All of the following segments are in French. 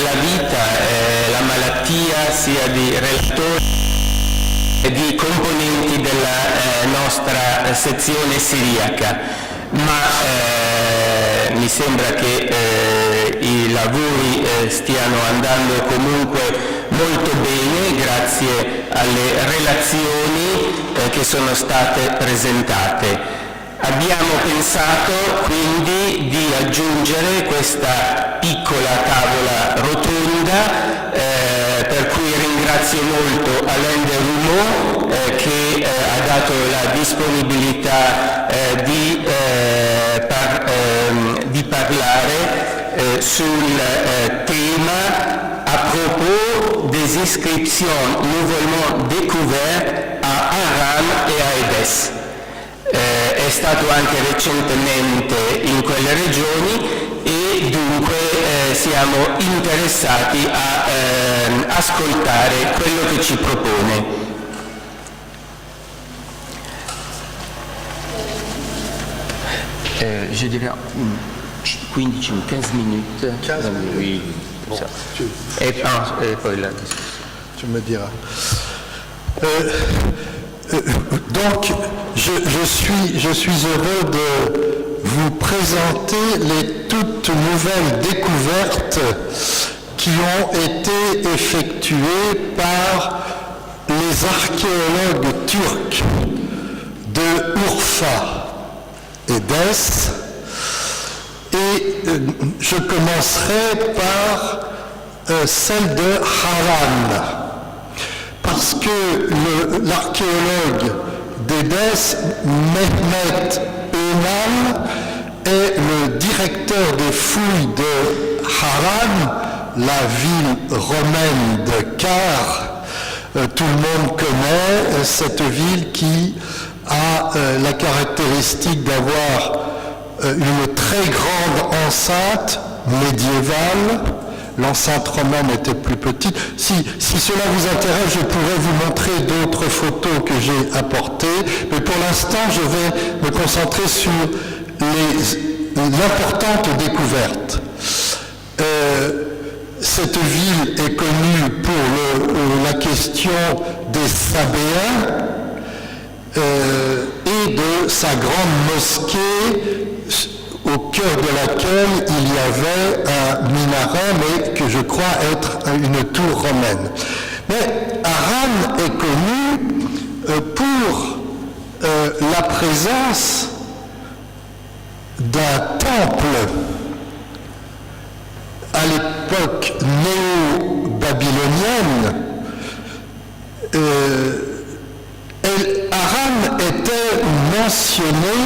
della vita e la malattia sia di relatori e di componenti della nostra sezione siriaca, ma mi sembra che i lavori stiano andando comunque molto bene grazie alle relazioni che sono state presentate. Abbiamo pensato quindi di aggiungere questa piccola tavola rotonda, per cui ringrazio molto Alain de Roumeau che ha dato la disponibilità di parlare sul tema à propos des inscriptions nouvellement découvertes à Haran et à Édesse. È stato anche recentemente in quelle regioni e dunque siamo interessati a ascoltare quello che ci propone. Je dirais 15 minutes. 15 minutes. Oui. Bon, et poi la discussion. Tu me diras. Donc, je suis heureux de vous présenter les toutes nouvelles découvertes qui ont été effectuées par les archéologues turcs de Urfa et d'Es. Et je commencerai par celle de Haran. Parce que l'archéologue d'Édesse, Mehmet Önal, est le directeur des fouilles de Haran, la ville romaine de Car. Tout le monde connaît cette ville qui a la caractéristique d'avoir une très grande enceinte médiévale. L'enceinte romaine était plus petite. Si cela vous intéresse, je pourrais vous montrer d'autres photos que j'ai apportées, mais pour l'instant, je vais me concentrer sur l'importante découverte. Cette ville est connue pour la question des Sabéens et de sa grande mosquée au cœur de laquelle il y avait un minaret, mais que je crois être une tour romaine. Mais Haran est connu pour la présence d'un temple à l'époque néo-babylonienne. Haran était mentionné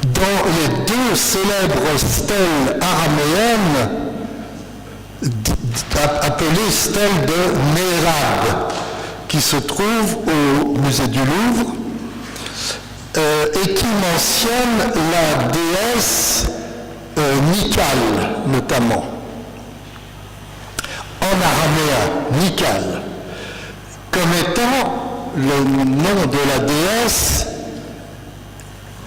dans les deux célèbres stèles araméennes appelées stèles de Mérab, qui se trouvent au musée du Louvre et qui mentionnent la déesse Nikal notamment. En araméen, Nikal, comme étant le nom de la déesse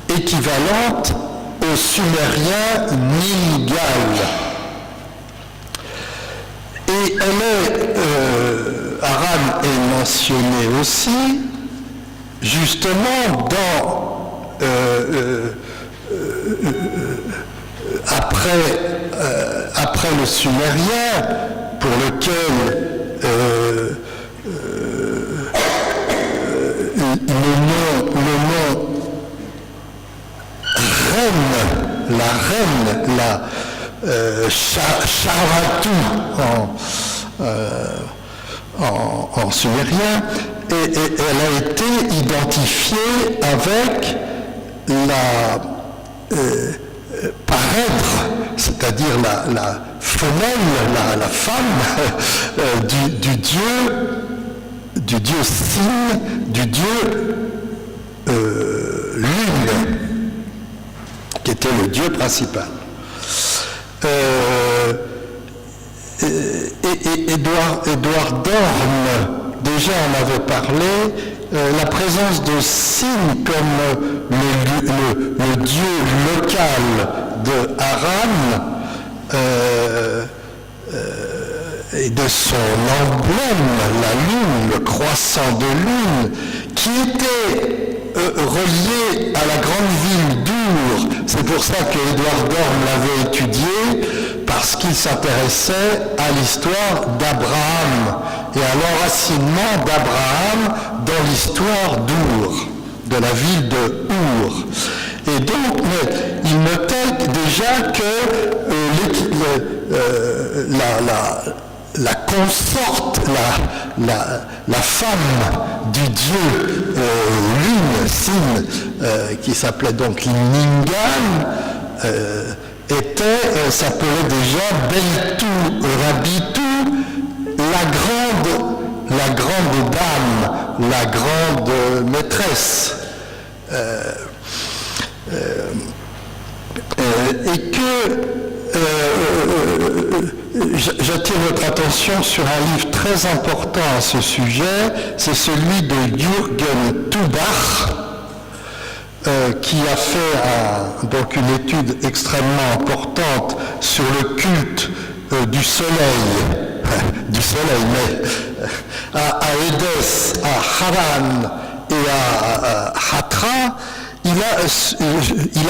équivalente au sumérien Nilgal. Et Haran est mentionné aussi, justement, après le sumérien, pour lequel le nom Sharatu en sumérien, et elle a été identifiée avec la parèdre, c'est-à-dire la femelle, la femme du dieu Sin, du dieu Lune, qui était le dieu principal. Édouard Dorn, déjà en avait parlé, la présence de Sin comme le dieu local de Haran et de son emblème, la lune, le croissant de lune, qui était relié à la grande ville d'Ur. C'est pour ça que Édouard Dorn l'avait étudié, parce qu'il s'intéressait à l'histoire d'Abraham et à l'enracinement d'Abraham dans l'histoire d'Ur, de la ville de Ur. Et donc, il notait déjà que la consorte, la femme du dieu Lune, Sin, qui s'appelait donc Ningal, s'appelait déjà Beitou Rabitou, la grande dame, la grande maîtresse. Et que j'attire votre attention sur un livre très important à ce sujet, c'est celui de Jürgen Tubach, qui a fait donc une étude extrêmement importante sur le culte du soleil, mais à Édesse, à Haran et à Hatra, il a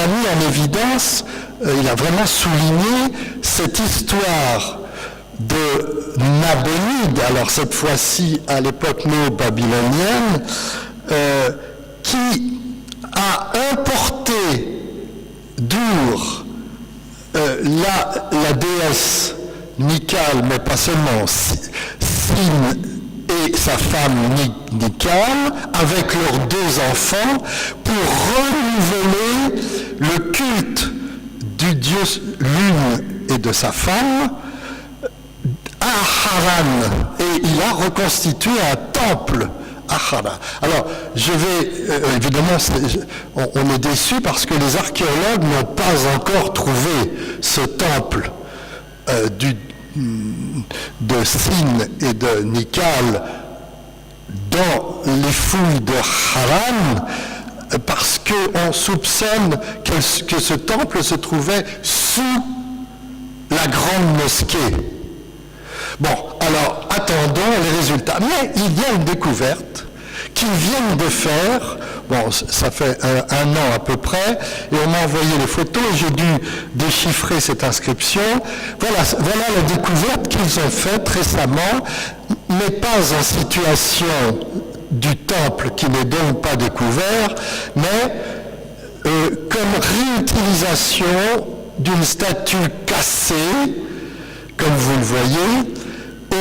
mis en évidence, il a vraiment souligné cette histoire de Nabonide, alors cette fois-ci à l'époque néo-babylonienne, qui a importé d'Ur la déesse Nikal, mais pas seulement, Sin et sa femme Nikal, avec leurs deux enfants, pour renouveler le culte du dieu Lune et de sa femme à Haran. Et il a reconstitué un temple à Haran. Alors, je vais, évidemment, on est déçus parce que les archéologues n'ont pas encore trouvé ce temple de Sin et de Nikal dans les fouilles de Haran, parce qu'on soupçonne que ce temple se trouvait sous la grande mosquée. Bon, alors attendons les résultats. Mais il y a une découverte qu'ils viennent de faire. Bon, ça fait un an à peu près, et on m'a envoyé les photos, et j'ai dû déchiffrer cette inscription. Voilà la découverte qu'ils ont faite récemment, mais pas en situation du temple qui n'est donc pas découvert, mais comme réutilisation d'une statue cassée, comme vous le voyez,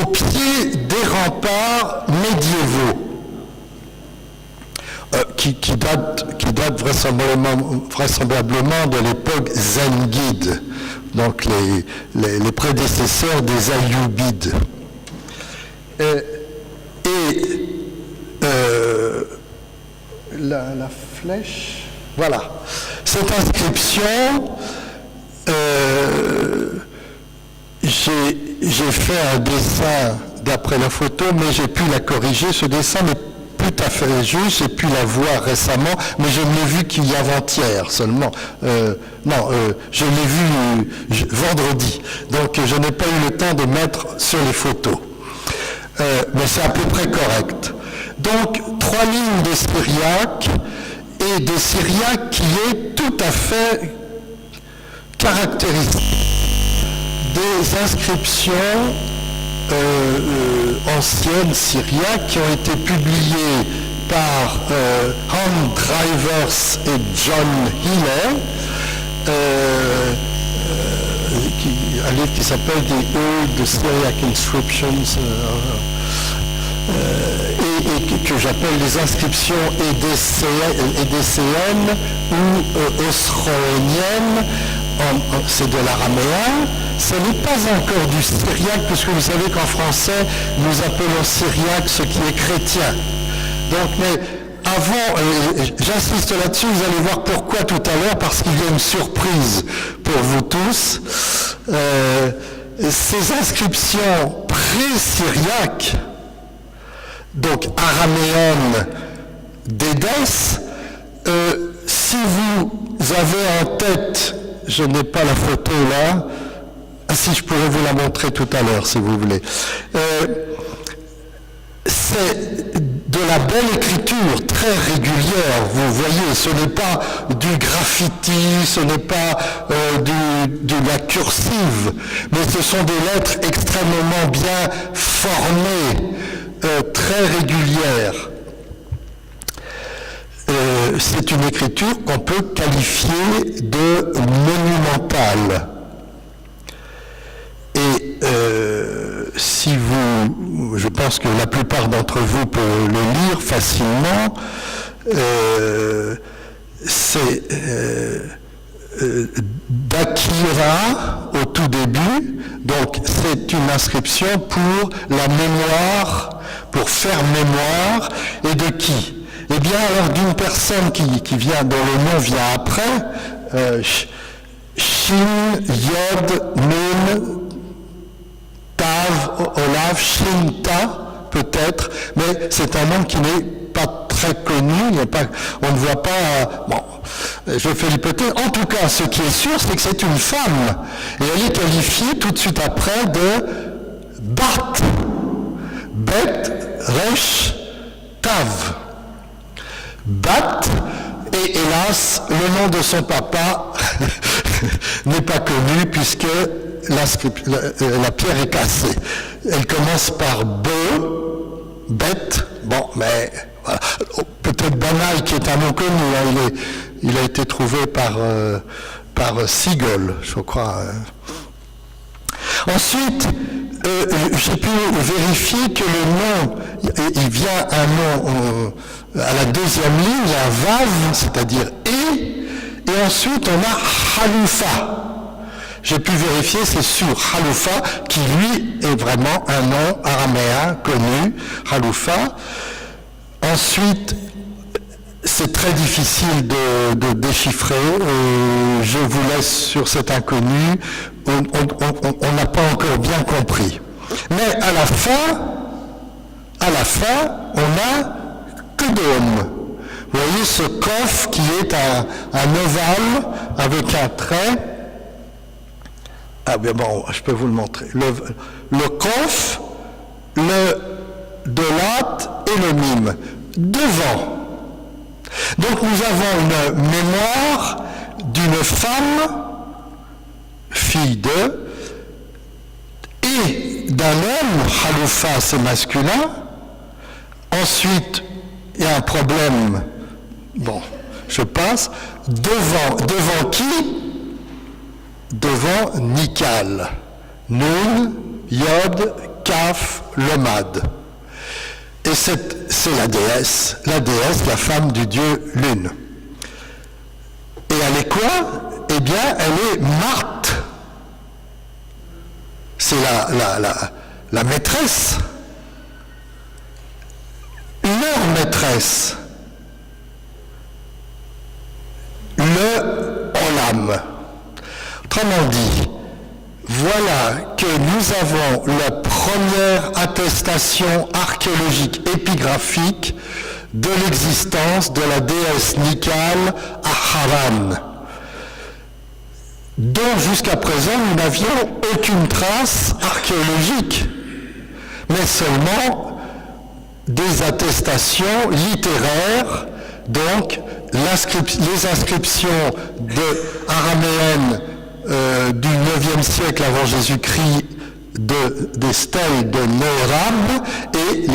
au pied des remparts médiévaux. Qui date vraisemblablement de l'époque Zengide, donc les prédécesseurs des Ayyoubides. La flèche, voilà. Cette inscription, j'ai fait un dessin d'après la photo, mais j'ai pu la corriger. Ce dessin n'est tout à fait juste, j'ai pu la voir récemment, mais je ne l'ai vu qu'avant-hier seulement. Je l'ai vu vendredi, donc je n'ai pas eu le temps de mettre sur les photos. Mais c'est à peu près correct. Donc, 3 lignes de syriaque, et de syriaque qui est tout à fait caractéristique des inscriptions anciennes syriaques qui ont été publiées par Hans Drivers et John Healy, un livre qui s'appelle The Old Syriac Inscriptions, et que j'appelle les inscriptions édécéennes ou osroéniennes, c'est de l'araméen. Ce n'est pas encore du syriaque, puisque vous savez qu'en français, nous appelons syriaque ce qui est chrétien. Donc, mais avant, j'insiste là-dessus, vous allez voir pourquoi tout à l'heure, parce qu'il y a une surprise pour vous tous. Ces inscriptions pré-syriaques, donc araméennes d'Édesse, si vous avez en tête, je n'ai pas la photo là, Ah si, je pourrais vous la montrer tout à l'heure, si vous voulez. C'est de la belle écriture, très régulière, vous voyez, ce n'est pas du graffiti, ce n'est pas de la cursive, mais ce sont des lettres extrêmement bien formées, très régulières. C'est une écriture qu'on peut qualifier de monumentale. Et si vous, je pense que la plupart d'entre vous peuvent le lire facilement, c'est d'Akira au tout début, donc c'est une inscription pour la mémoire, pour faire mémoire, et de qui? Eh bien alors d'une personne qui vient, dont le nom vient après, Shin Yod Nun Tav Olav Shinta, peut-être, mais c'est un nom qui n'est pas très connu, on ne voit pas... Bon, je fais l'hypothèse. En tout cas, ce qui est sûr, c'est que c'est une femme. Et elle est qualifiée tout de suite après de Bat, Bet Resh Tav. Bat, et hélas, le nom de son papa n'est pas connu puisque la pierre est cassée. Elle commence par bête, bon, mais voilà. Peut-être banal qui est un nom connu, hein. Il a été trouvé par Siegel, je crois. Ensuite, j'ai pu vérifier que le nom, il vient un nom à la deuxième ligne, il y a un vav, c'est-à-dire et ensuite on a Haloufa. J'ai pu vérifier, c'est sûr, Haloufa, qui lui est vraiment un nom araméen connu, Haloufa. Ensuite, c'est très difficile de déchiffrer, je vous laisse sur cet inconnu, on n'a pas encore bien compris. Mais à la fin, on a Kedom. Vous voyez ce kof qui est un ovale avec un trait. Ah bien bon, je peux vous le montrer. Le kof, le dolat et le mime. Devant. Donc nous avons une mémoire d'une femme, fille de, et d'un homme, Haloufa c'est masculin. Ensuite, il y a un problème, bon, je passe, devant qui? Devant Nikal, Nun, Yod, Kaf, Lomad. Et c'est la déesse, la femme du dieu Lune. Et elle est quoi? Eh bien, elle est Marthe. C'est la maîtresse. Leur maîtresse. Le Olam. Autrement dit, voilà que nous avons la première attestation archéologique épigraphique de l'existence de la déesse Nikal à Haran, dont jusqu'à présent nous n'avions aucune trace archéologique, mais seulement des attestations littéraires, donc les inscriptions araméennes du 9e siècle avant Jésus-Christ des stèles de Néram et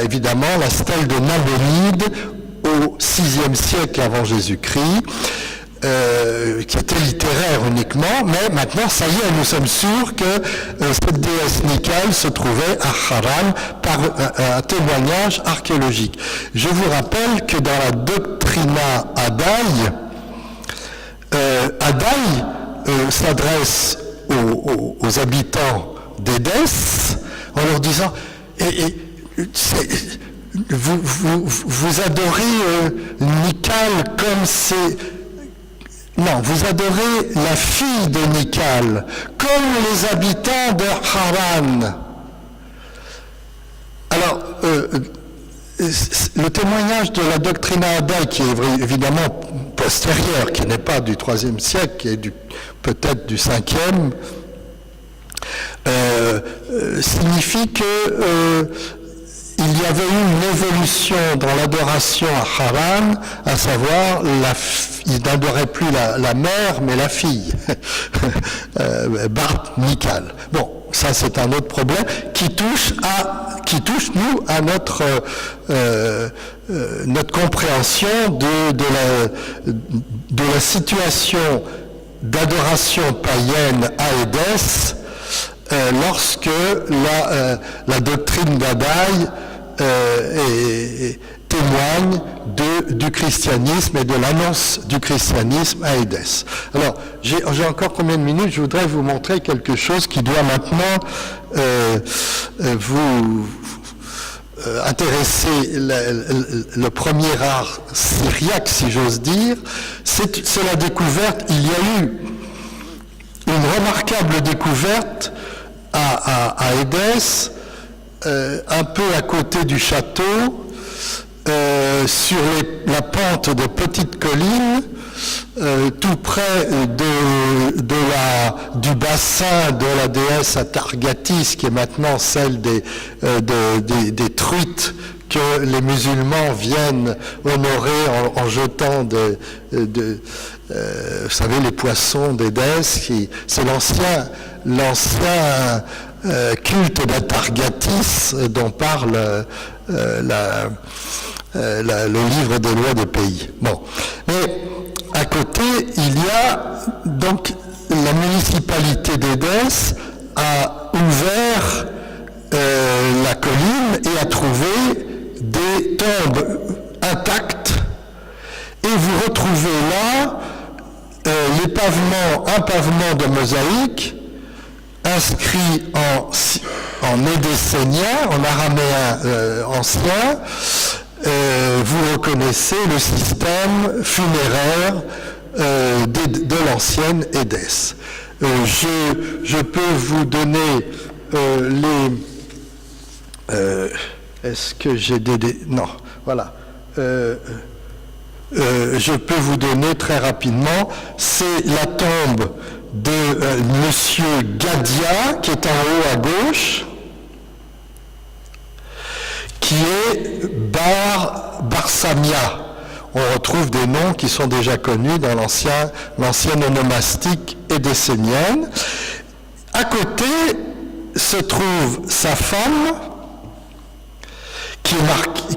évidemment la stèle de Nabonide au 6e siècle avant Jésus-Christ, qui était littéraire uniquement, mais maintenant, ça y est, nous sommes sûrs que cette déesse Nikal se trouvait à Haran par un témoignage archéologique. Je vous rappelle que dans la Doctrina Adai, s'adresse aux habitants d'Édesse en leur disant vous adorez Nikal comme c'est... Non, vous adorez la fille de Nikal comme les habitants de Haran. Alors, le témoignage de la Doctrina Adai, qui est évidemment postérieure, qui n'est pas du IIIe siècle, qui est peut-être du 5e, signifie que il y avait eu une évolution dans l'adoration à Haran, à savoir, il n'adorait plus la mère, mais la fille, Bar Michal. Bon, ça c'est un autre problème qui touche nous à notre compréhension de la situation d'adoration païenne à Édesse, lorsque la doctrine d'Adaï témoigne du christianisme et de l'annonce du christianisme à Édesse. Alors, j'ai encore combien de minutes? Je voudrais vous montrer quelque chose qui doit maintenant vous intéresser le premier art syriaque, si j'ose dire. C'est la découverte. Il y a eu une remarquable découverte à Édesse, un peu à côté du château, sur la pente de petites collines, tout près du bassin de la déesse Atargatis, qui est maintenant celle des truites que les musulmans viennent honorer en jetant vous savez, les poissons d'Édesse, c'est l'ancien culte d'Atargatis dont parle le livre des lois des pays. Bon. Mais à côté, il y a donc la municipalité d'Édesse a ouvert la colline et a trouvé des tombes intactes, et vous retrouvez là un pavement de mosaïque inscrit en édessénien, en araméen ancien. Vous reconnaissez le système funéraire de l'ancienne Édesse. Je peux vous donner est-ce que j'ai non, voilà. Je peux vous donner très rapidement, c'est la tombe de Monsieur Gadia, qui est en haut à gauche, qui est Barsamia. On retrouve des noms qui sont déjà connus dans l'ancienne onomastique édessénienne. À côté se trouve sa femme,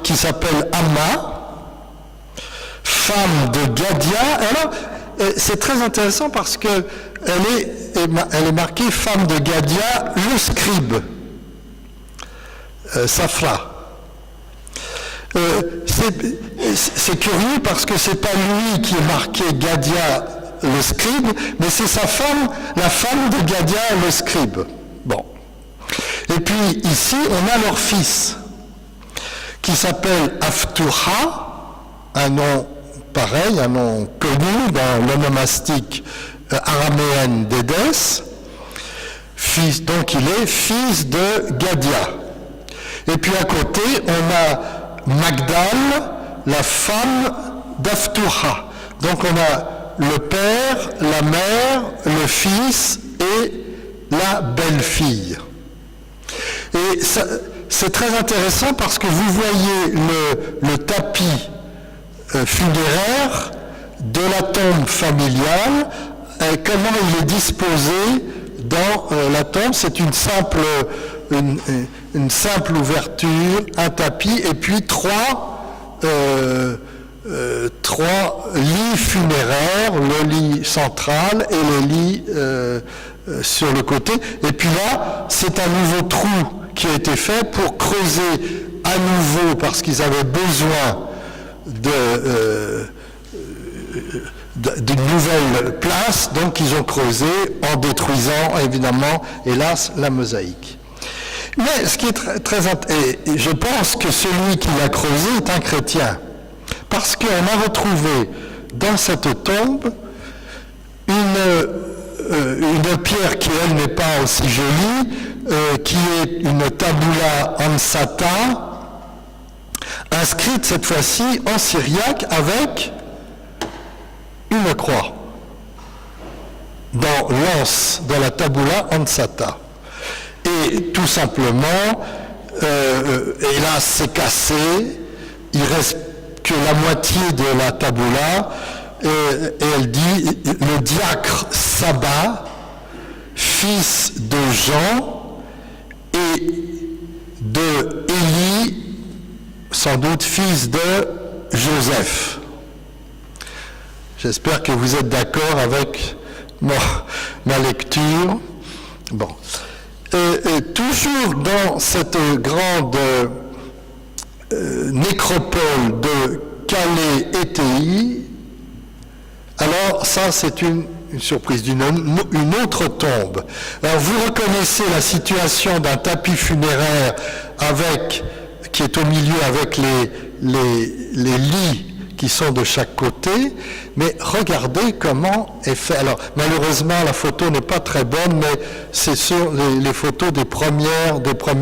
qui s'appelle Amma, femme de Gadia. Alors, c'est très intéressant parce que elle est marquée femme de Gadia, le scribe, Safra. C'est curieux parce que c'est pas lui qui est marqué Gadia, le scribe, mais c'est sa femme, la femme de Gadia, le scribe. Bon. Et puis ici, on a leur fils, qui s'appelle Aftura, un nom pareil, un nom connu dans l'onomastique araméenne d'Édesse. Donc il est fils de Gadia. Et puis à côté, on a Magdal, la femme d'Aftura. Donc on a le père, la mère, le fils et la belle-fille. Et c'est très intéressant parce que vous voyez le tapis funéraire de la tombe familiale, comment il est disposé dans la tombe. C'est une simple ouverture, un tapis, et puis trois lits funéraires, le lit central et le lit sur le côté. Et puis là, c'est un nouveau trou qui a été fait pour creuser à nouveau, parce qu'ils avaient besoin d'une nouvelle place, donc ils ont creusé en détruisant évidemment, hélas, la mosaïque. Mais ce qui est très et je pense que celui qui l'a creusé est un chrétien, parce qu'on a retrouvé dans cette tombe une pierre qui, elle, n'est pas aussi jolie, qui est une tabula ansata, inscrite cette fois-ci en syriaque avec une croix dans l'anse de la tabula ansata. Et tout simplement, et là c'est cassé, il reste que la moitié de la tabula, et elle dit, le diacre Saba, fils de Jean, et de Élie, sans doute fils de Joseph. J'espère que vous êtes d'accord avec ma lecture. Bon. Et toujours dans cette grande nécropole de Calais-Étéi, alors ça c'est une surprise, une autre tombe. Alors vous reconnaissez la situation d'un tapis funéraire qui est au milieu avec les lits qui sont de chaque côté, mais regardez comment est fait. Alors malheureusement la photo n'est pas très bonne, mais c'est sur les photos les premières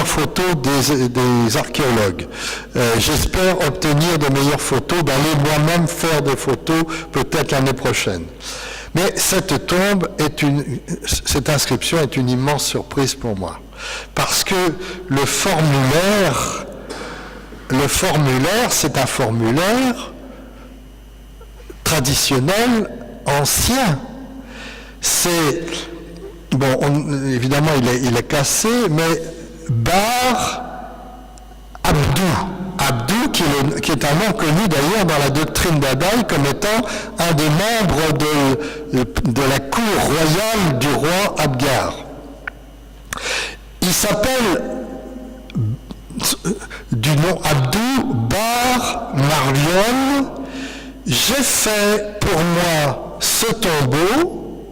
photos des archéologues. J'espère obtenir de meilleures photos, d'aller moi-même faire des photos peut-être l'année prochaine. Mais cette cette inscription est une immense surprise pour moi, parce que le formulaire, c'est un formulaire traditionnel, ancien. C'est, bon, évidemment, il est cassé, mais Bar Abdou, qui est un nom connu d'ailleurs dans la doctrine d'Adaï comme étant un des membres de la cour royale du roi Abgar. Il s'appelle du nom Abdou Bar Marion. J'ai fait pour moi ce tombeau,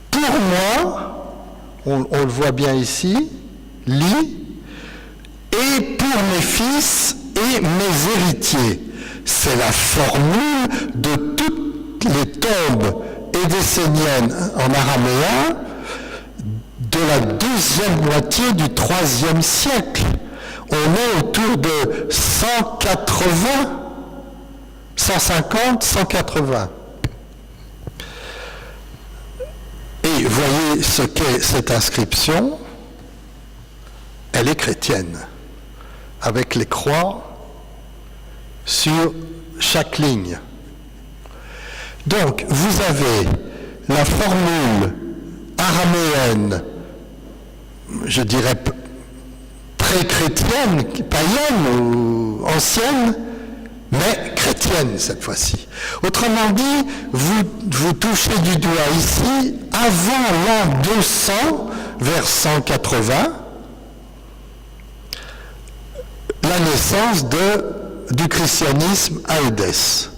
pour moi, on le voit bien ici, lit, et pour mes fils et mes héritiers. C'est la formule de toutes les tombes édécéniennes en araméen de la deuxième moitié du IIIe siècle. On est autour de 180, 150, 180. Et voyez ce qu'est cette inscription. Elle est chrétienne, avec les croix sur chaque ligne. Donc, vous avez la formule araméenne, je dirais pré-chrétienne, païenne ou ancienne, mais chrétienne cette fois-ci. Autrement dit, vous touchez du doigt ici, avant l'an 200, vers 180, la naissance du christianisme à Édesse,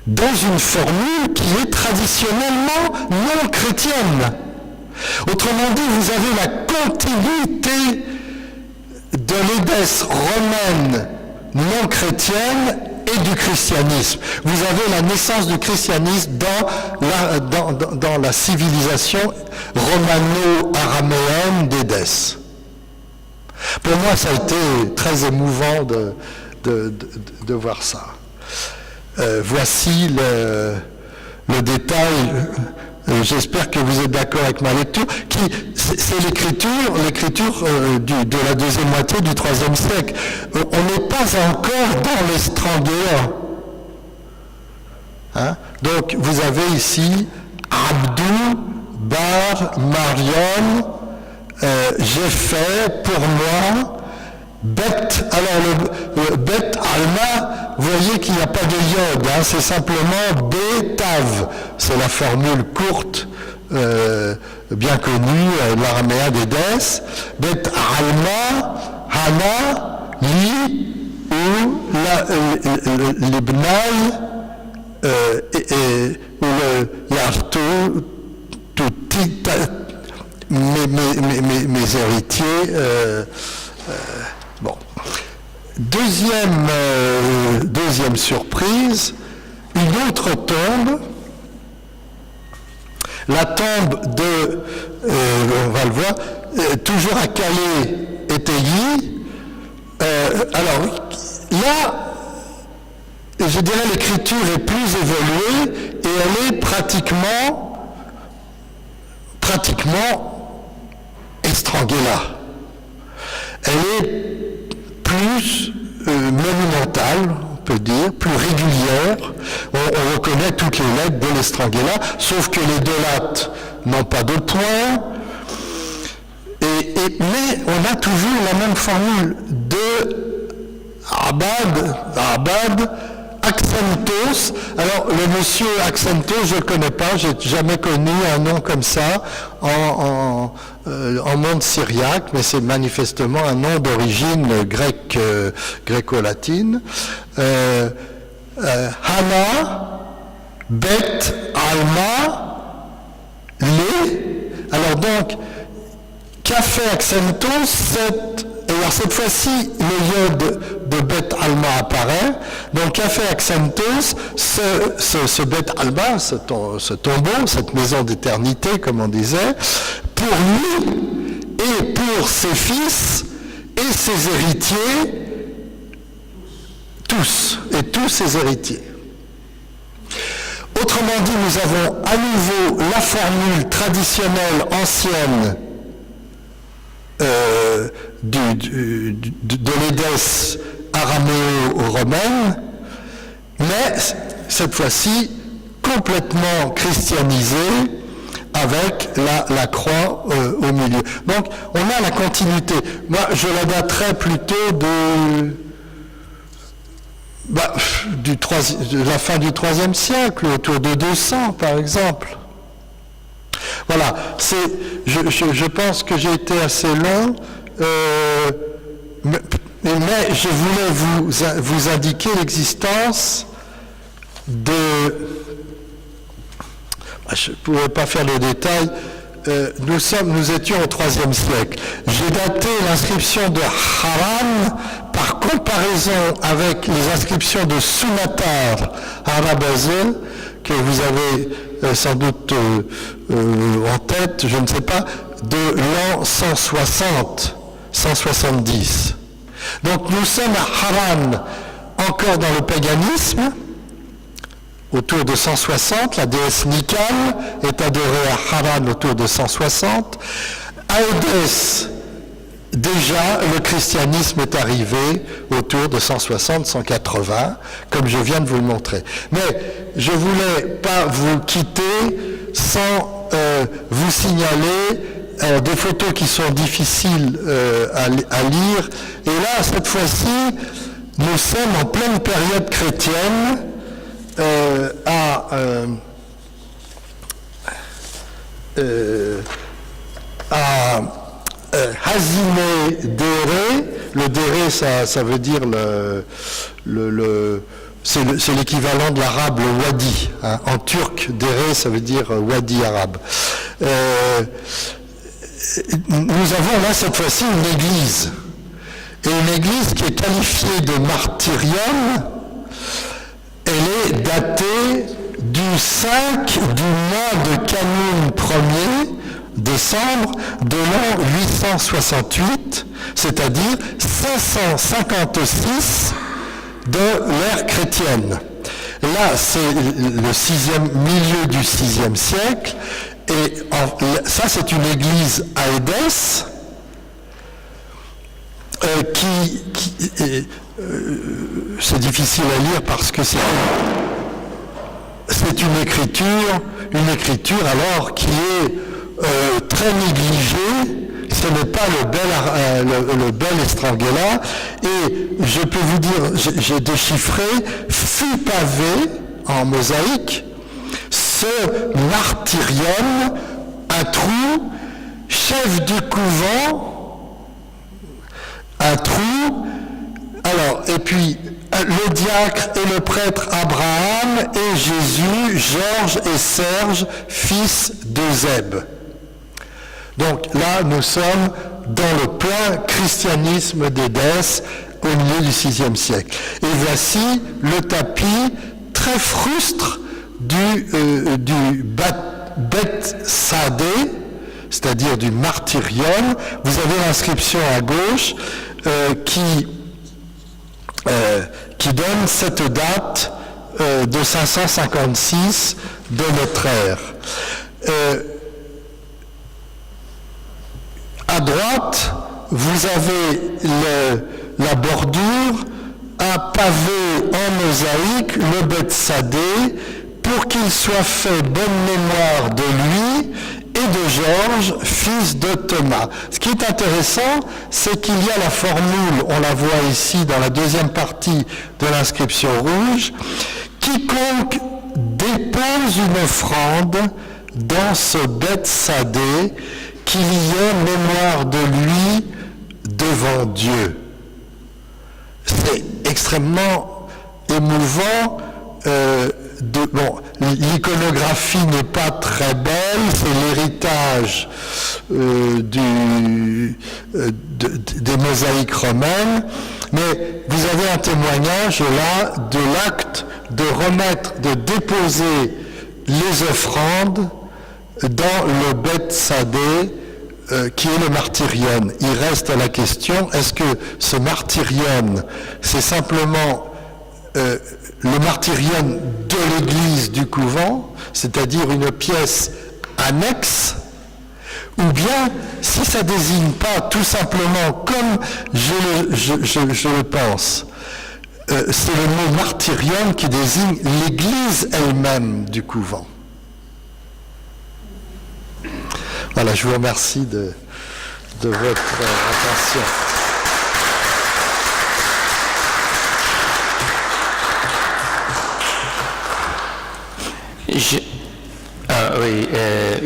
dans une formule qui est traditionnellement non chrétienne. Autrement dit, vous avez la continuité de l'Édesse romaine non chrétienne et du christianisme. Vous avez la naissance du christianisme dans la civilisation romano-araméenne d'Édesse. Pour moi, ça a été très émouvant de voir ça. Voici le détail. J'espère que vous êtes d'accord avec ma lecture. C'est l'écriture de la deuxième moitié du IIIe siècle. On n'est pas encore dans l'Estranguéen. Hein? Donc, vous avez ici Abdou Bar Marion. J'ai fait pour moi alors le Bet Alma, vous voyez qu'il n'y a pas de iode, hein, c'est simplement Betav, c'est la formule courte, bien connue, l'araméen d'Édesse. Bet Alma, Hana, Li, ou l'Ibnaï, ou le Yartou, mes héritiers. Bon. Deuxième surprise, une autre tombe, la tombe de, on va le voir, toujours à Calais-Étéi. Alors, là, je dirais l'écriture est plus évoluée et elle est pratiquement pratiquement Estrangela. Elle est plus monumentale, on peut dire, plus régulière. On reconnaît toutes les lettres de l'Estrangela, sauf que les deux lattes n'ont pas de point. Mais on a toujours la même formule de Abad, Accentos. Alors, le monsieur Accentos, je ne le connais pas, je n'ai jamais connu un nom comme ça en monde syriaque, mais c'est manifestement un nom d'origine gréco-latine. Hana, Bet, Alma, Le. Alors donc, Café Accentos, alors cette fois-ci, le yod de Bet Alma apparaît. Donc Café Accentos, ce Bet Alma, ce tombeau, cette maison d'éternité, comme on disait, pour lui et pour ses fils et ses héritiers, tous ses héritiers. Autrement dit, nous avons à nouveau la formule traditionnelle ancienne de l'édesse araméo-romaine, mais cette fois-ci complètement christianisée avec la croix au milieu. Donc on a la continuité. Moi je la daterais plutôt de la fin du IIIe siècle, autour de 200 par exemple. Voilà, je pense que j'ai été assez long, mais je voulais vous indiquer l'existence de... Je ne pourrais pas faire le détail, nous étions au IIIe siècle. J'ai daté l'inscription de Haran par comparaison avec les inscriptions de Sunatar Arabazé, que vous avez sans doute en tête, je ne sais pas, de l'an 160, 170. Donc nous sommes à Haran, encore dans le paganisme, autour de 160, la déesse Nikal est adorée à Haran autour de 160. À Édesse, déjà, le christianisme est arrivé autour de 160-180, comme je viens de vous le montrer. Mais je ne voulais pas vous quitter sans vous signaler des photos qui sont difficiles à lire. Et là, cette fois-ci, nous sommes en pleine période chrétienne à Hazine Dere. Le Dere, ça veut dire c'est l'équivalent de l'arabe, le wadi. Hein. En turc, Dere, ça veut dire wadi arabe. Nous avons là, cette fois-ci, une église. Et une église qui est qualifiée de martyrium. Elle est datée du 5 du mois de Canune 1er, décembre, de l'an 868, c'est-à-dire 556 de l'ère chrétienne. Là, c'est le milieu du VIe siècle, et ça, c'est une église à Édesse, c'est difficile à lire parce que c'est une écriture alors qui est très négligée. Ce n'est pas le bel Estrangela, et je peux vous dire, j'ai déchiffré, fut pavé en mosaïque, ce martyrium, un trou, chef du couvent, un trou, alors, et puis le diacre et le prêtre Abraham et Jésus, Georges et Serge, fils de Zeb. Donc là, nous sommes dans le plein christianisme d'Édesse au milieu du VIe siècle. Et voici le tapis très frustre du Bethsadé, c'est-à-dire du martyrium. Vous avez l'inscription à gauche qui donne cette date de 556 de notre ère. droite, vous avez la bordure, un pavé en mosaïque, le Bethsadée, pour qu'il soit fait bonne mémoire de lui et de Georges, fils de Thomas. Ce qui est intéressant, c'est qu'il y a la formule, on la voit ici dans la deuxième partie de l'inscription rouge, quiconque dépose une offrande dans ce Bethsadée, qu'il y ait mémoire de lui devant Dieu. C'est extrêmement émouvant. L'iconographie n'est pas très belle, c'est l'héritage des mosaïques romaines, mais vous avez un témoignage là de l'acte de déposer les offrandes dans le Bethsadée, qui est le martyrion. Il reste à la question, est-ce que ce martyrion, c'est simplement le martyrion de l'église du couvent, c'est-à-dire une pièce annexe, ou bien, si ça ne désigne pas tout simplement, comme je le pense, c'est le mot martyrion qui désigne l'église elle-même du couvent. Voilà, je vous remercie de votre attention.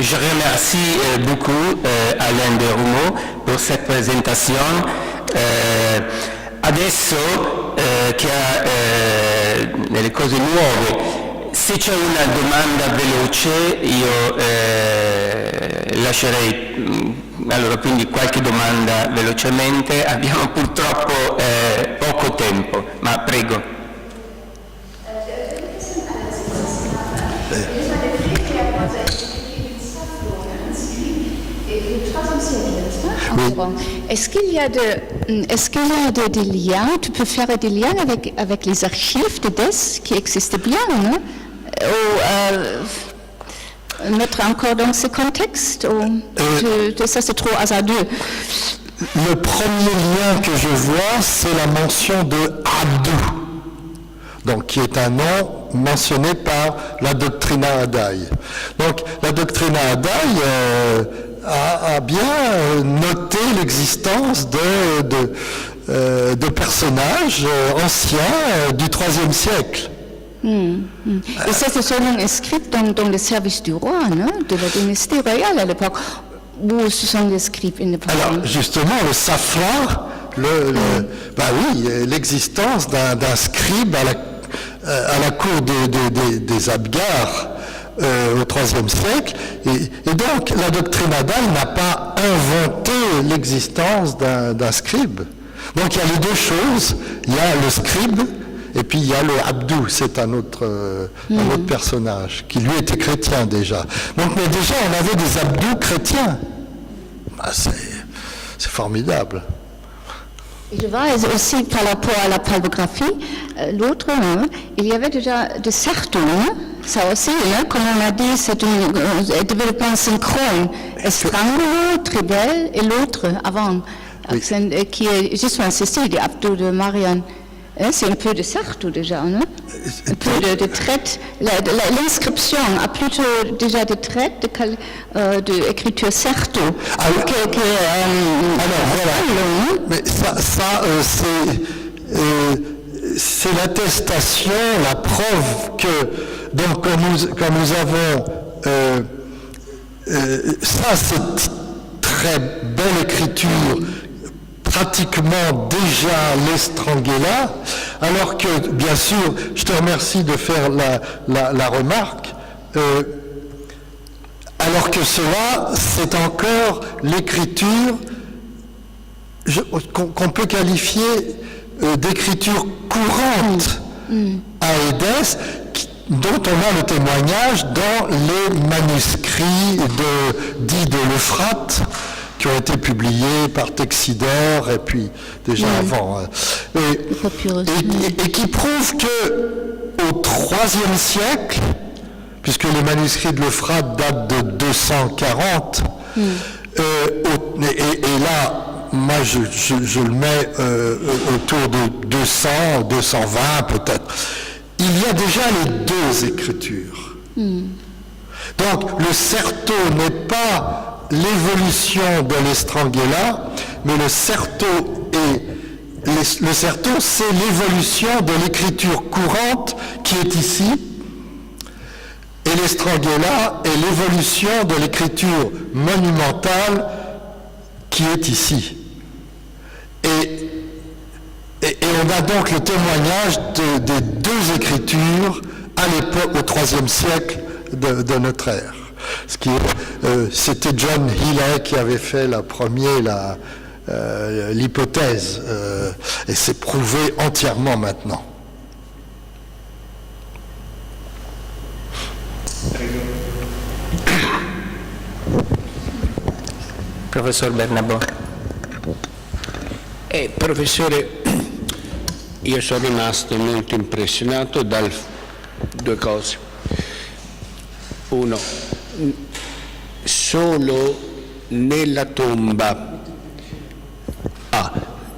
Je remercie beaucoup Alain De Rumo per cette presentazione. Adesso che ha delle cose nuove, se c'è una domanda veloce io lascerei allora quindi qualche domanda velocemente, abbiamo purtroppo poco tempo, ma prego. Est-ce qu'il y a des liens, tu peux faire des liens avec les archives de DES qui existent bien, non? Ou mettre encore dans ce contexte, ou ça c'est trop hasardeux? Le premier lien que je vois, c'est la mention de Abdou, donc qui est un nom mentionné par la Doctrina Adai. Donc la Doctrina Adai a bien noté l'existence de personnages anciens du IIIe siècle. Et ça, c'est seulement inscrit dans le service du roi, non? De la dynastie royale à l'époque, où ce sont des scribes indépendants. Alors, justement, le Safra, l'existence d'un scribe à la cour des Abgars au IIIe siècle, et donc la doctrine Adai n'a pas inventé l'existence d'un scribe. Donc il y a les deux choses, il y a le scribe, et puis il y a le Abdou, c'est un autre personnage, qui lui était chrétien déjà. Donc, mais déjà, on avait des Abdous chrétiens. C'est formidable. Je vois aussi par rapport à la palmographie, l'autre, il y avait déjà de Certeau, ça aussi, comme on a dit, c'est un développement synchrone. Estrangolo, Tribel et l'autre avant, oui. Qui est justement ceci, de Abdou de Marianne. C'est un peu de Certeau déjà, non? Un peu de traite. L'inscription a plutôt déjà des traites d'écriture Certeau. Alors voilà. Mais ça c'est l'attestation, la preuve que, donc, quand nous avons ça, c'est très belle écriture, pratiquement déjà l'Estranghela, alors que, bien sûr, je te remercie de faire la remarque, alors que cela, c'est encore l'écriture qu'on peut qualifier d'écriture courante à Édesse, dont on a le témoignage dans les manuscrits dits de l'Euphrate, qui ont été publiés par Texidor et puis déjà avant. Et qui prouvent qu'au IIIe siècle, puisque les manuscrits de l'Euphrate datent de 240, Et là, moi, je le mets autour de 200, 220 peut-être. Il y a déjà les deux écritures. Donc, le certo n'est pas l'évolution de l'Estrangela, mais le certo, c'est l'évolution de l'écriture courante qui est ici, et l'Estrangela est l'évolution de l'écriture monumentale qui est ici. Et on a donc le témoignage des deux écritures à l'époque, au IIIe siècle de notre ère. C'était John Healey qui avait fait l'hypothèse, et c'est prouvé entièrement maintenant. Professor Bernabò. Professore, io sono rimasto molto impressionato da due cose. Uno, solo nella tomba,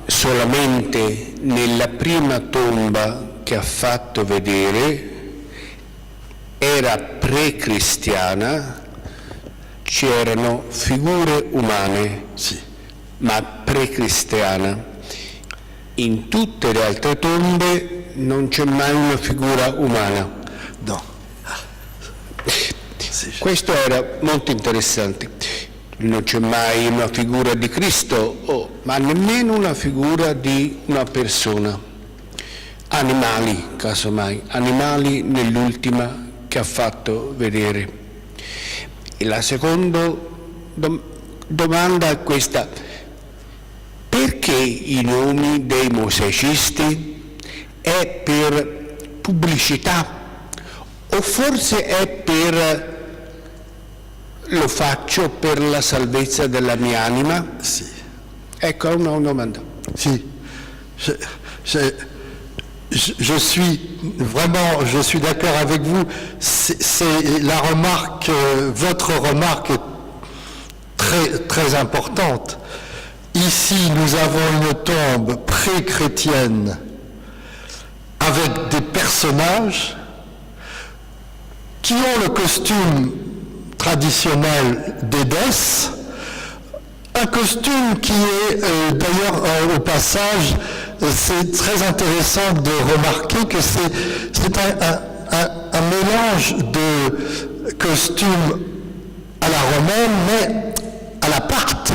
solamente nella prima tomba che ha fatto vedere, era pre-cristiana, c'erano figure umane, Sì. ma pre-cristiana. In tutte le altre tombe non c'è mai una figura umana. No. Questo era molto interessante. Non c'è mai una figura di Cristo, ma nemmeno una figura di una persona. Animali, casomai, animali nell'ultima che ha fatto vedere. E la seconda domanda è questa: perché i nomi dei mosaicisti? È per pubblicità o forse è per lo faccio per la salvezza della mia anima? Sì. Ecco una domanda. Si. Je suis d'accord avec vous. C'est la remarque, votre remarque est très, très importante. Ici, nous avons une tombe pré-chrétienne avec des personnages qui ont le costume traditionnel des déesses, un costume qui est, d'ailleurs, au passage, c'est très intéressant de remarquer que c'est un mélange de costumes à la romaine, mais à la Parthe,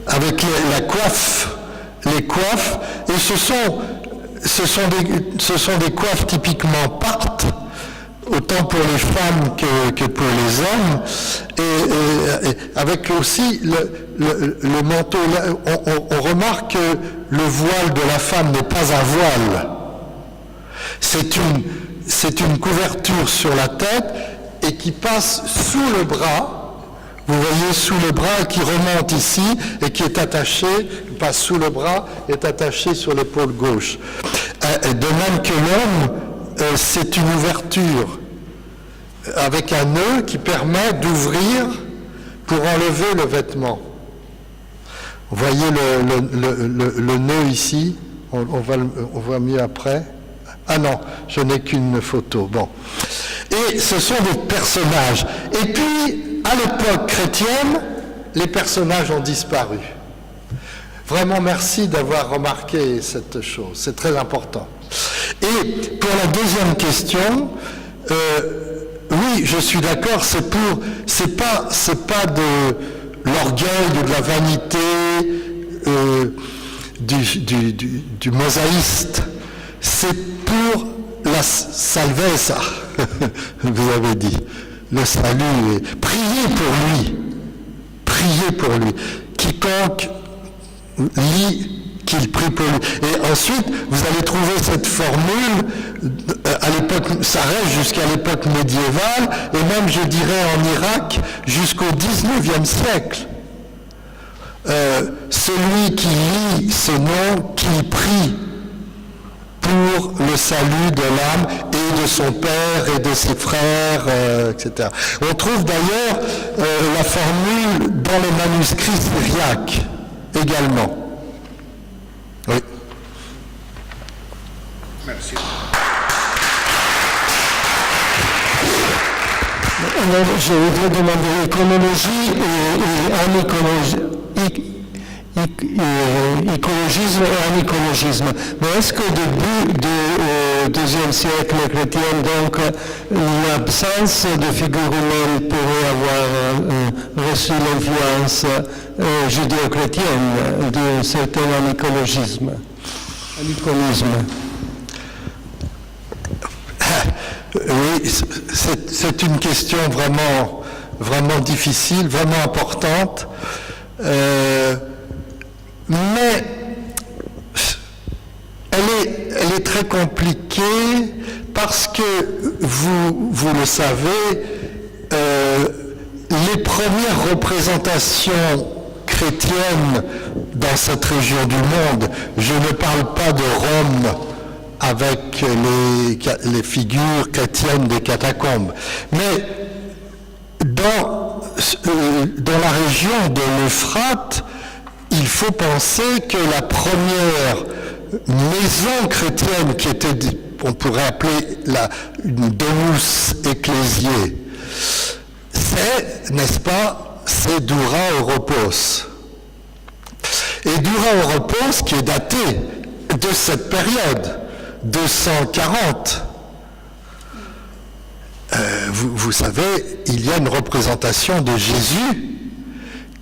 avec la coiffe, les coiffes, et ce sont des coiffes typiquement parthes, autant pour les femmes que pour les hommes, et avec aussi le manteau. On remarque que le voile de la femme n'est pas un voile, c'est une couverture sur la tête et qui passe sous le bras. Vous voyez, sous le bras, qui remonte ici et qui est attaché, passe sous le bras, est attaché sur l'épaule gauche. De même que l'homme, c'est une ouverture avec un nœud qui permet d'ouvrir pour enlever le vêtement. Vous voyez le nœud ici, on voit mieux après. Ah non, je n'ai qu'une photo. Bon. Et ce sont des personnages. Et puis, à l'époque chrétienne, les personnages ont disparu. Vraiment, merci d'avoir remarqué cette chose. C'est très important. Et pour la deuxième question, oui, je suis d'accord. C'est pas de l'orgueil ou de la vanité du mosaïste. C'est pour la salvezza, vous avez dit, le salut. Priez pour lui. Quiconque lit, qu'il prie pour lui. Et ensuite, vous allez trouver cette formule, à l'époque, ça reste jusqu'à l'époque médiévale, et même, je dirais, en Irak, jusqu'au 19e siècle. Celui qui lit ce nom, qui prie pour le salut de l'âme et de son père et de ses frères, etc. On trouve d'ailleurs la formule dans les manuscrits syriaques également. Oui. Merci. Alors, je voudrais demander éconologie et écologisme et anicologisme. Mais est-ce qu'au début du IIe siècle chrétien, donc, l'absence de figure humaine pourrait avoir reçu l'influence judéo-chrétienne d'un certain anicolisme? Oui, c'est une question vraiment difficile, vraiment importante, mais elle est très compliquée parce que vous le savez, les premières représentations chrétiennes dans cette région du monde, je ne parle pas de Rome, avec les figures chrétiennes des catacombes. Mais dans la région de l'Euphrate, il faut penser que la première maison chrétienne qui était, on pourrait appeler une domus ecclésiae, c'est, n'est-ce pas, c'est Dura Europos. Et Dura Europos, qui est daté de cette période, 240. Vous savez, il y a une représentation de Jésus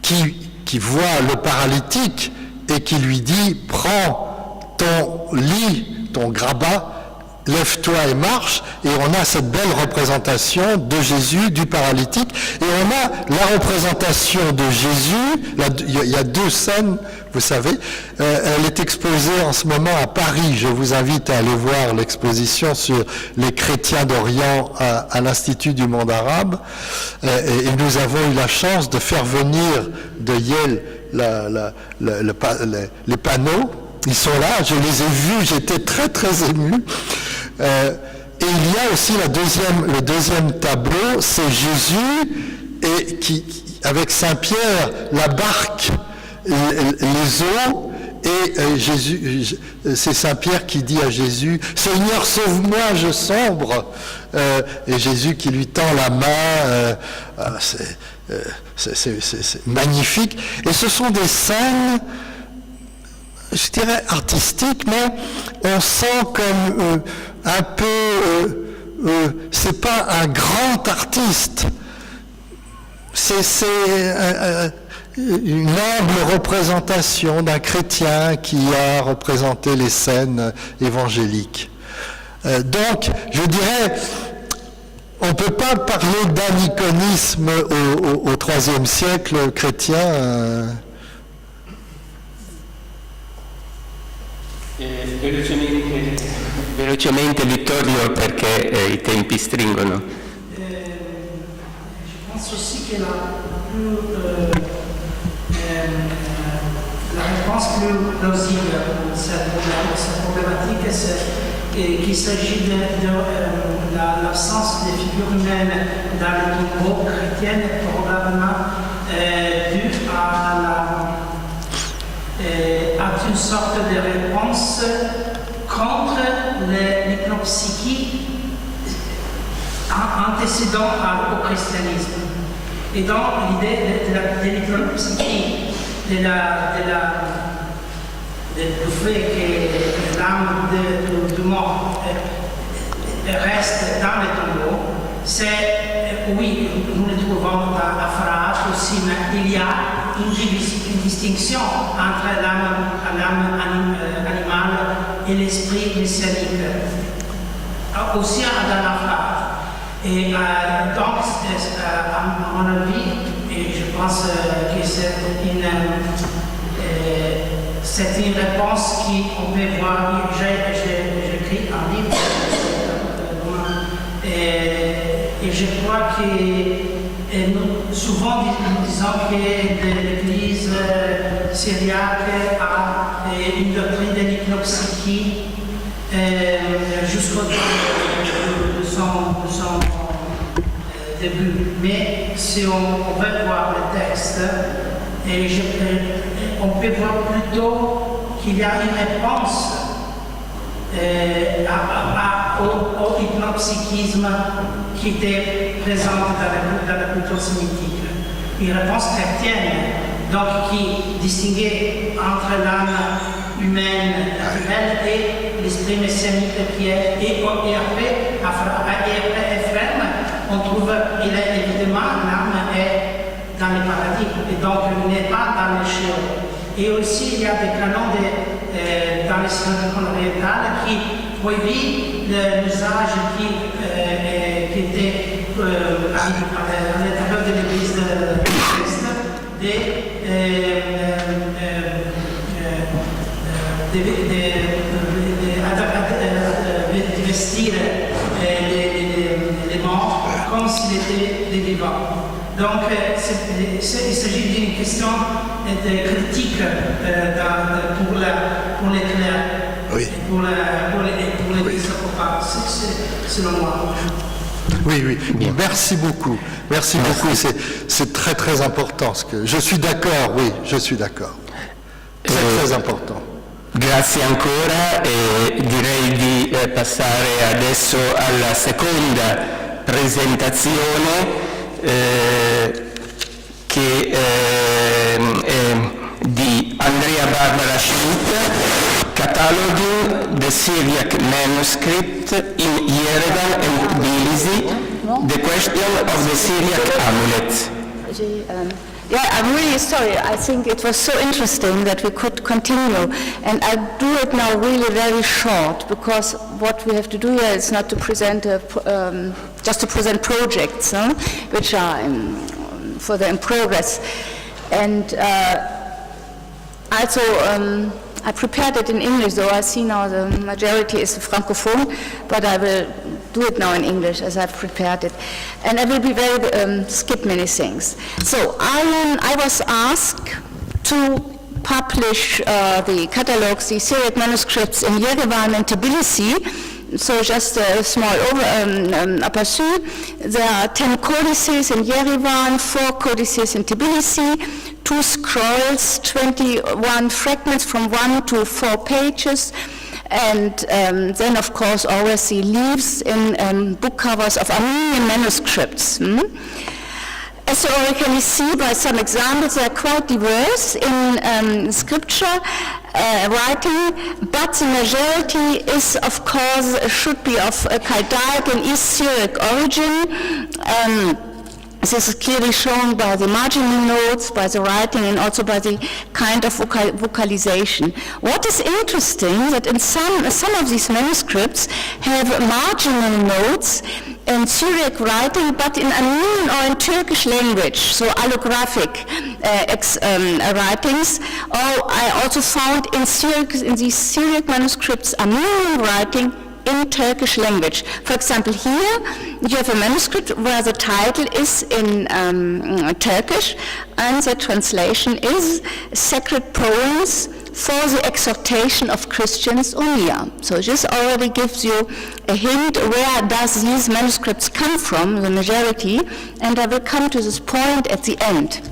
qui voit le paralytique et qui lui dit « Prends ton lit, ton grabat, lève-toi et marche ». Et on a cette belle représentation de Jésus, du paralytique. Et on a la représentation de Jésus, il y a deux scènes, vous savez, elle est exposée en ce moment à Paris. Je vous invite à aller voir l'exposition sur les chrétiens d'Orient à l'Institut du monde arabe. Et nous avons eu la chance de faire venir de Yale les panneaux. Ils sont là, je les ai vus, j'étais très très ému. Et il y a aussi le deuxième tableau, c'est Jésus et avec Saint-Pierre, la barque, les eaux, et Jésus, c'est Saint-Pierre qui dit à Jésus « Seigneur, sauve-moi, je sombre !» Et Jésus qui lui tend la main, c'est magnifique. Et ce sont des scènes, je dirais artistiques, mais on sent comme un peu, c'est pas un grand artiste, c'est une humble représentation d'un chrétien qui a représenté les scènes évangéliques. Donc, je dirais, on ne peut pas parler d'aniconisme au IIIe siècle chrétien. Velocemente Vittorio, perché i tempi stringono. Je pense aussi que la réponse plus plausible pour cette problématique, c'est qu'il s'agit de l'absence des figures humaines dans les tombeaux chrétiens, probablement due à une sorte de réponse contre l'hypnopsychie antécédant au christianisme. Et donc l'idée de l'hypnopsychie, du fait que l'âme du mort reste dans les tombeaux, c'est, oui, nous le trouvons à Phrase aussi, mais il y a une distinction entre l'âme animale et l'esprit messianique, aussi dans la Phrase. Et donc, à mon avis, et je pense que c'est une réponse qu'on peut voir. J'ai écrit un livre et je crois que souvent nous disons que l'Église syriaque a une doctrine de l'hypnopsychie saute de son début. Mais si on veut voir le texte, on peut voir plutôt qu'il y a une réponse au hypnopsychisme qui était présent dans la culture sémitique. Une réponse chrétienne, donc qui distinguait entre l'âme humaine naturelle et l'esprit messianique qui est. Et après Ephrem, on trouve, évidemment, l'âme est dans le paradis, et donc il n'est pas dans le Sheol. Et aussi, il y a des canons dans les synagogues orientales qui prohibent l'usage qui était à l'intérieur de l'église de Christ de vestir les morts comme s'ils étaient des vivants. Donc, il s'agit d'une question de critique pour les clercs, oui. pour l'Église apocryphale, selon moi. Oui. Merci beaucoup. Merci beaucoup. C'est très très important. Je suis d'accord, oui, je suis d'accord. Très important. Grazie ancora e direi di passare adesso alla seconda presentazione che è di Andrea Barbara Schmidt, Cataloging the Syriac Manuscript in Yerevan and Tbilisi, The Question of the Syriac Amulet. Yeah, I'm really sorry. I think it was so interesting that we could continue, and I do it now really very short, because what we have to do here is not to present just to present projects, which are further in progress. And also, I prepared it in English, though I see now the majority is Francophone, but I will do it now in English as I've prepared it. And I will be very, skip many things. So I was asked to publish the catalogs, the Syriac manuscripts in Yerevan and Tbilisi. So just a small aperçu. There are 10 codices in Yerevan, 4 codices in Tbilisi, 2 scrolls, 21 fragments from 1 to 4 pages, and then of course always the leaves in book covers of Armenian manuscripts. As you already see by some examples, they are quite diverse in scripture writing, but the majority is, of course, should be of Chaldaic and East Syriac origin. This is clearly shown by the marginal notes, by the writing, and also by the kind of vocalization. What is interesting that in some of these manuscripts have marginal notes in Syriac writing, but in Armenian or in Turkish language, so allographic writings. Or I also found in these Syriac manuscripts Armenian writing in Turkish language. For example, here you have a manuscript where the title is in Turkish, and the translation is Sacred Poems for the Exhortation of Christians Unia. So this already gives you a hint where does these manuscripts come from, the majority, and I will come to this point at the end.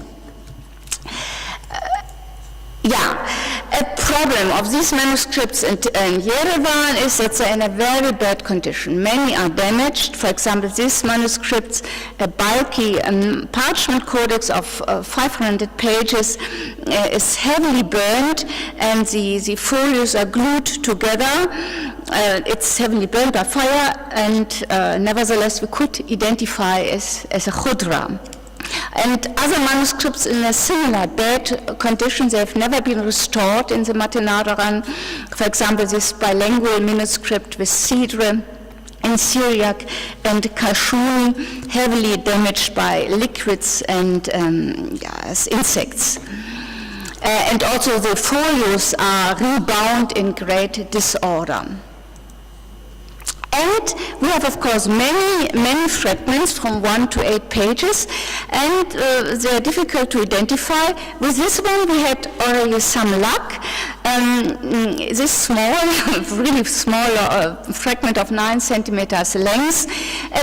A problem of these manuscripts in Yerevan is that they're in a very bad condition. Many are damaged. For example, this manuscript, a bulky parchment codex of 500 pages, is heavily burned, and the folios are glued together. It's heavily burned by fire, and nevertheless we could identify as a khudra. And other manuscripts in a similar bad condition, they have never been restored in the Matenadaran. For example, this bilingual manuscript with Sidre in Syriac and Kashuni, heavily damaged by liquids and insects. And also the folios are rebound in great disorder. And we have, of course, many fragments from 1 to 8 pages, and they are difficult to identify. With this one, we had already some luck, this small, really small fragment of 9 centimeters length,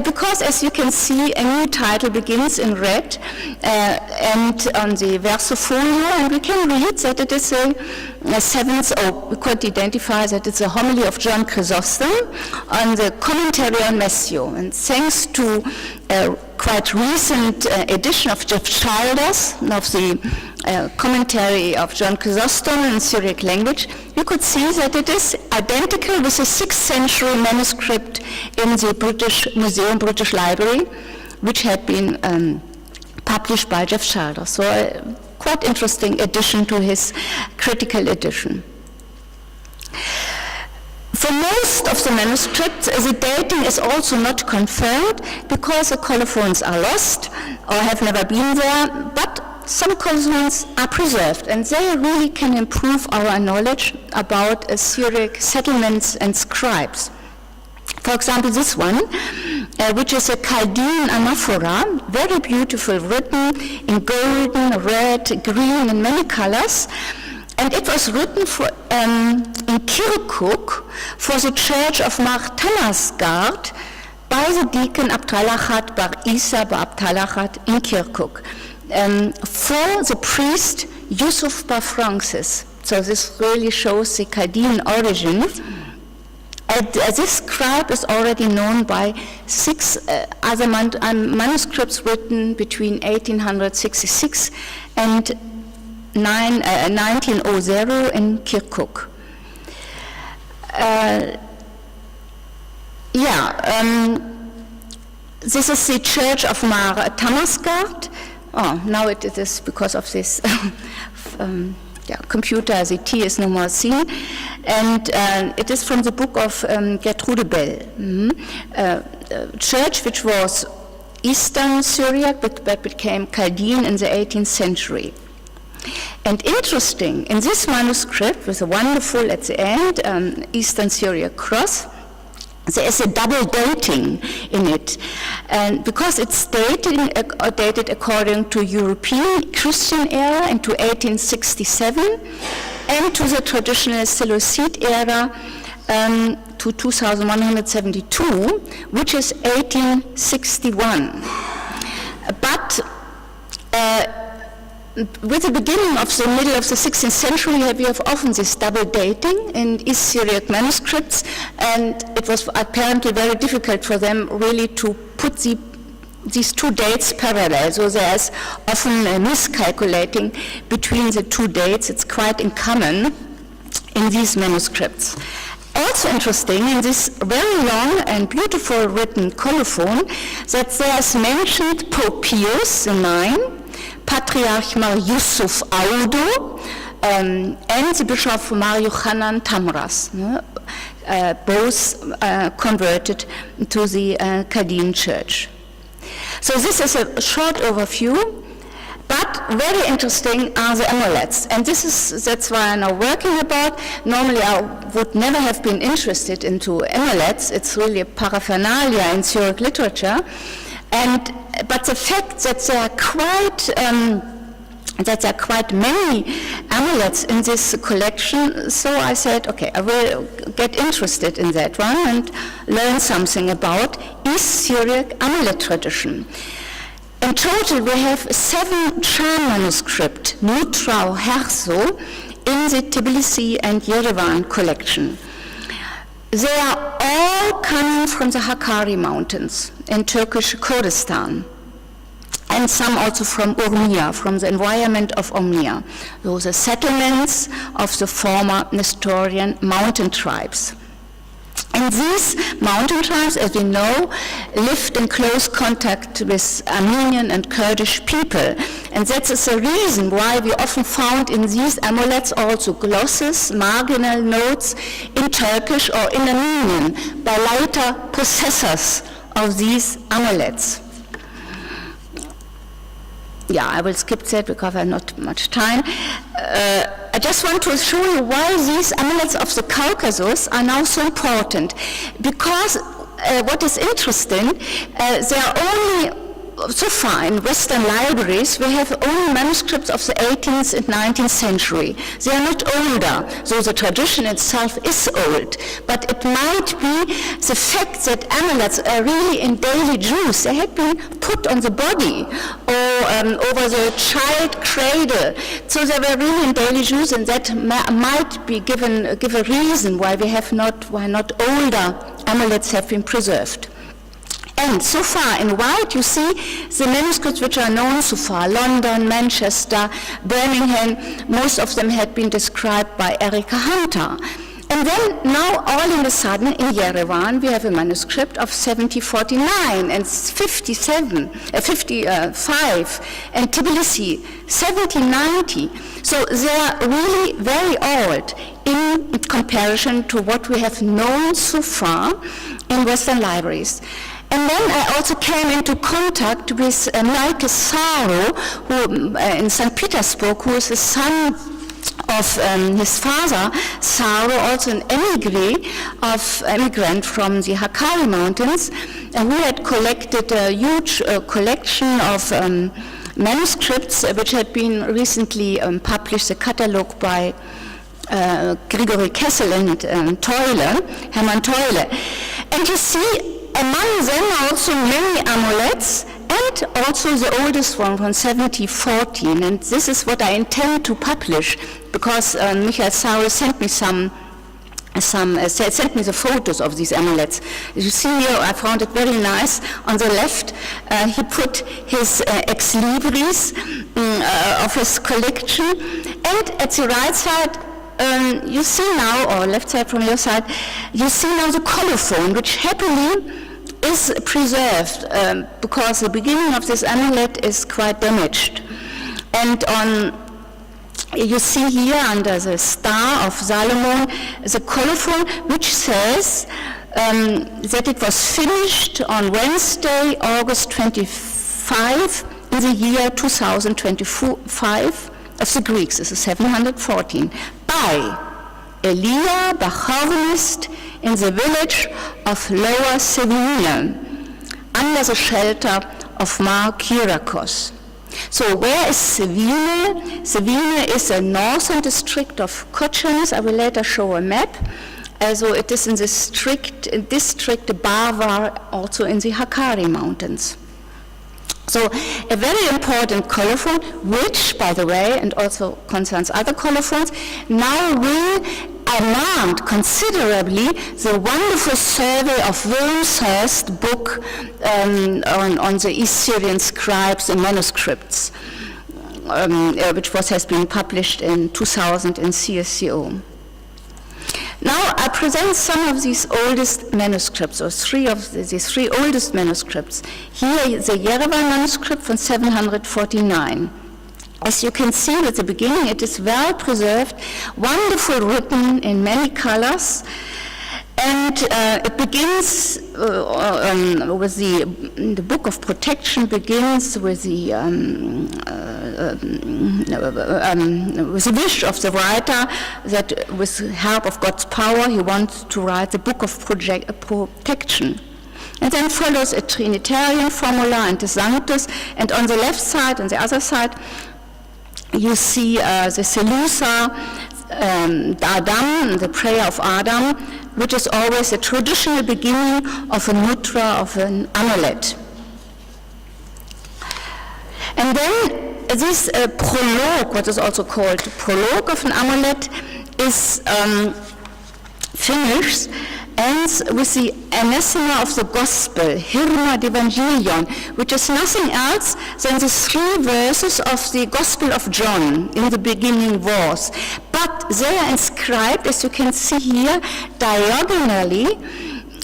because as you can see, a new title begins in red and on the verso folio, and we can read that it is a seventh, or we could identify that it's a homily of John Chrysostom on the commentary on Matthew. And thanks to a quite recent edition of Jeff Childers of the commentary of John Chrysostom in Syriac language, you could see that it is identical with a 6th century manuscript in the British Museum, British Library, which had been published by Jeff Childers. So a quite interesting addition to his critical edition. For most of the manuscripts, the dating is also not confirmed because the colophons are lost or have never been there, but some colophons are preserved, and they really can improve our knowledge about Syriac settlements and scribes. For example, this one, which is a Chaldean anaphora, very beautiful, written in golden, red, green, and many colors. And it was written in Kirkuk for the church of Mar Thanasgard by the deacon Abdalachat Bar Isa Bar Abdalachat in Kirkuk for the priest Yusuf Bar Francis. So this really shows the Chaldean origin. This scribe is already known by 6 other manuscripts written between 1866 and 1900 in Kirkuk. This is the church of Mar Thanasgard. Oh, now it is because of this computer, the T is no more seen. And it is from the book of Gertrude Bell. Church which was Eastern Syriac but became Chaldean in the 18th century. And interesting, in this manuscript, with a wonderful, at the end, Eastern Syriac cross, there is a double dating in it. And because it's dated according to European Christian era into 1867, and to the traditional Seleucid era to 2172, which is 1861. But with the beginning of the middle of the 16th century, we have often this double dating in East Syriac manuscripts, and it was apparently very difficult for them really to put these two dates parallel. So there's often a miscalculating between the two dates. It's quite uncommon in these manuscripts. Also interesting in this very long and beautiful written colophon that there's mentioned Pope Pius IX, Patriarch Mar Yusuf Audo, and the Bishop Mar Yochanan Tamras, both converted to the Chaldean Church. So this is a short overview, but very interesting are the amulets, and that's why I'm now working about. Normally I would never have been interested into amulets. It's really a paraphernalia in Syriac literature. But the fact that there are quite many amulets in this collection, so I said, okay, I will get interested in that one and learn something about East Syriac amulet tradition. In total, we have 7 Cham manuscripts, Nutrau Herzo, in the Tbilisi and Yerevan collection. They are all coming from the Hakkari Mountains in Turkish Kurdistan, and some also from Urmia, from the environment of Urmia, those are settlements of the former Nestorian mountain tribes. And these mountain tribes, as we know, lived in close contact with Armenian and Kurdish people. And that is the reason why we often found in these amulets also glosses, marginal notes in Turkish or in Armenian by later possessors of these amulets. Yeah, I will skip that because I have not much time. I just want to show you why these amulets of the Caucasus are now so important. Because what is interesting, there are only so far in Western libraries, we have only manuscripts of the 18th and 19th century. They are not older, so the tradition itself is old. But it might be the fact that amulets are really in daily use. They had been put on the body or over the child cradle. So they were really in daily use, and that might be give a reason why not older amulets have been preserved. And so far in white, you see the manuscripts which are known so far: London, Manchester, Birmingham. Most of them had been described by Erica Hunter. And then now all of a sudden in Yerevan we have a manuscript of 1749 and 55, and Tbilisi 1790. So they are really very old in comparison to what we have known so far in Western libraries. And then I also came into contact with Maike Saro, who in St. Petersburg, who is the son of his father, Saro, also an immigrant from the Hakkari Mountains, who had collected a huge collection of manuscripts, which had been recently published, a catalogue by Grigory Kessel and Hermann Teule. And you see, among them also many amulets, and also the oldest one from 1714, and this is what I intend to publish, because Michael Saro sent me sent me the photos of these amulets. You see here, I found it very nice. On the left, he put his ex libris of his collection, and at the right side, you see now, or left side from your side, you see now the colophon, which happily is preserved because the beginning of this amulet is quite damaged. And you see here under the Star of Salomon the colophon, which says that it was finished on Wednesday, August 25, in the year 2025 of the Greeks. This is 714, by Elia, the harvest in the village of Lower Sevilla, under the shelter of Mar Kyriakos. So where is Sevilla? Sevilla is a northern district of Kochenes. I will later show a map. So it is in the district Barvar, also in the Hakkari Mountains. So a very important colophon, which, by the way, and also concerns other colophons, now will amount considerably the wonderful survey of Wilmshurst's book on the East Syrian scribes and manuscripts, which has been published in 2000 in CSCO. Now I present some of these oldest manuscripts, or these three oldest manuscripts. Here is the Yerevan manuscript from 749. As you can see at the beginning, it is well preserved, wonderful written in many colors, and it begins with the Book of Protection begins with the wish of the writer that with the help of God's power he wants to write the Book of Protection. And then follows a Trinitarian formula and the Sanctus, and on the left side, on the other side, you see the Seleucia, Adam, the prayer of Adam, which is always a traditional beginning of a mudra, of an amulet. And then this prologue, what is also called prologue of an amulet, is finished, ends with the anathema of the gospel, Hirma d'Evangelion, which is nothing else than the three verses of the Gospel of John. In the beginning was. But they are inscribed, as you can see here, diagonally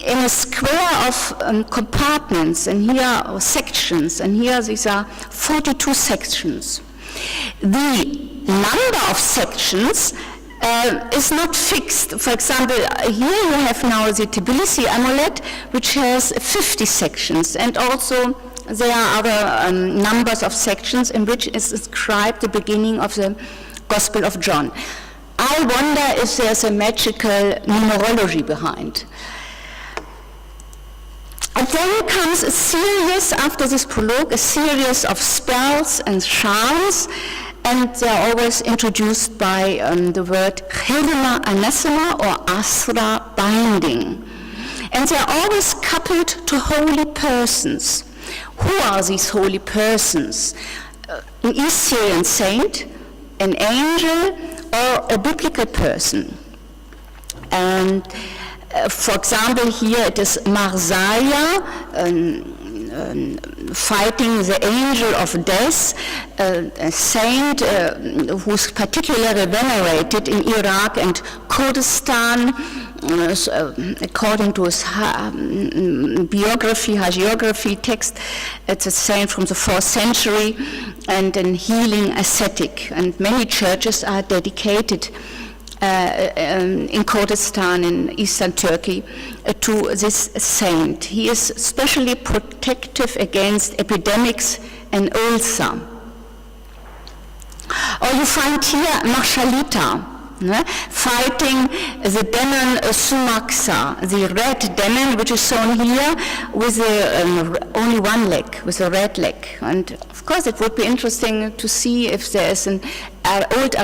in a square of compartments, and here are sections, and here these are 42 sections. The number of sections is not fixed. For example, here you have now the Tbilisi amulet, which has 50 sections, and also there are other numbers of sections in which is inscribed the beginning of the Gospel of John. I wonder if there's a magical numerology behind. And then comes a series, after this prologue, a series of spells and charms, and they're always introduced by the word Hirma anathema or Asra binding. And they're always coupled to holy persons. Who are these holy persons? An East Syrian saint, an angel, or a biblical person. And for example, here it is Marzaya fighting the angel of death, a saint who's particularly venerated in Iraq and Kurdistan, according to his hagiography text. It's a saint from the 4th century and an healing ascetic. And many churches are dedicated in Kurdistan, in eastern Turkey, to this saint. He is especially protective against epidemics and ulcer. Or you find here Marshalita, fighting the demon Sumaksa, the red demon, which is shown here with only one leg, with a red leg. And of course it would be interesting to see if there is an old